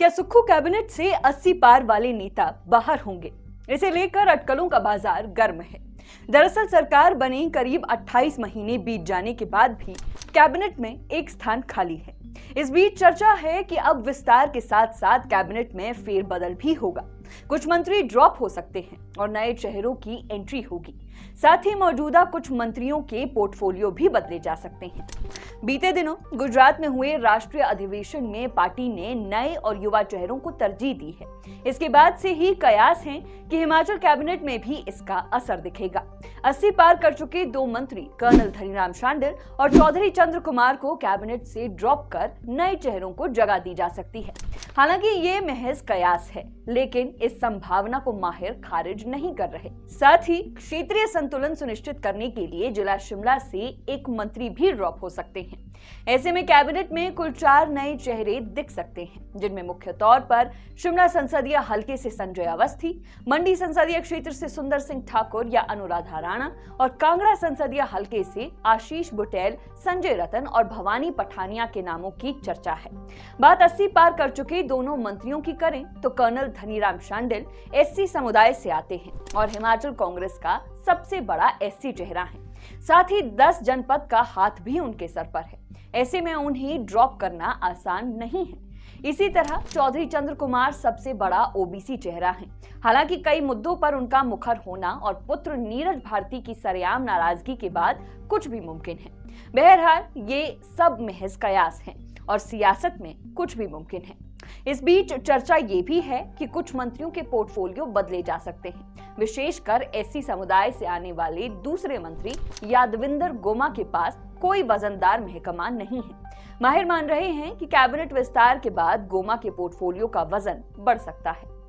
क्या सुक्खू कैबिनेट से 80 पार वाले नेता बाहर होंगे? इसे लेकर अटकलों का बाजार गर्म है। दरअसल सरकार बने करीब 28 महीने बीत जाने के बाद भी कैबिनेट में एक स्थान खाली है। इस बीच चर्चा है कि अब विस्तार के साथ साथ कैबिनेट में फेरबदल भी होगा। कुछ मंत्री ड्रॉप हो सकते हैं और नए चेहरों की एंट्री होगी। साथ ही मौजूदा कुछ मंत्रियों के पोर्टफोलियो भी बदले जा सकते हैं। बीते दिनों गुजरात में हुए राष्ट्रीय अधिवेशन में पार्टी ने नए और युवा चेहरों को तरजीह दी है। इसके बाद से ही कयास हैं कि हिमाचल कैबिनेट में भी इसका असर दिखेगा। 80 पार कर चुके दो मंत्री कर्नल धनीराम शांडिल और चौधरी चंद्र कुमार को कैबिनेट से ड्रॉप कर नए चेहरों को जगह दी जा सकती है। हालांकि ये महज कयास है, लेकिन इस संभावना को माहिर खारिज नहीं कर रहे। साथ ही क्षेत्रीय संतुलन सुनिश्चित करने के लिए जिला शिमला से एक मंत्री भी ड्रॉप हो सकते हैं। ऐसे में कैबिनेट में कुल 4 नए चेहरे दिख सकते हैं, जिनमें मुख्य तौर पर शिमला संसदीय हलके से संजय अवस्थी, मंडी संसदीय क्षेत्र से सुंदर सिंह ठाकुर या अनुराधा राणा और कांगड़ा संसदीय हलके से आशीष बुटेल, संजय रतन और भवानी पठानिया के नामों की चर्चा है। बात 80 पार कर चुके दोनों मंत्रियों की करें तो कर्नल धनीराम शांडिल एससी समुदाय से आते हैं और हिमाचल कांग्रेस का सबसे बड़ा एससी चेहरा है। साथ ही 10 जनपद का हाथ भी उनके सर पर है। ऐसे में उन्हें ड्रॉप करना आसान नहीं है। इसी तरह चौधरी चंद्र कुमार सबसे बड़ा ओबीसी चेहरा है। हालांकि कई मुद्दों पर उनका मुखर होना और पुत्र नीरज भारती की सरेआम नाराजगी के बाद कुछ भी मुमकिन है। बहरहाल ये सब महज कयास हैं और सियासत में कुछ भी मुमकिन है। इस बीच चर्चा ये भी है कि कुछ मंत्रियों के पोर्टफोलियो बदले जा सकते हैं। विशेषकर एससी समुदाय से आने वाले दूसरे मंत्री यादविंदर गोमा के पास कोई वजनदार महकमा नहीं है। माहिर मान रहे हैं कि कैबिनेट विस्तार के बाद गोमा के पोर्टफोलियो का वजन बढ़ सकता है।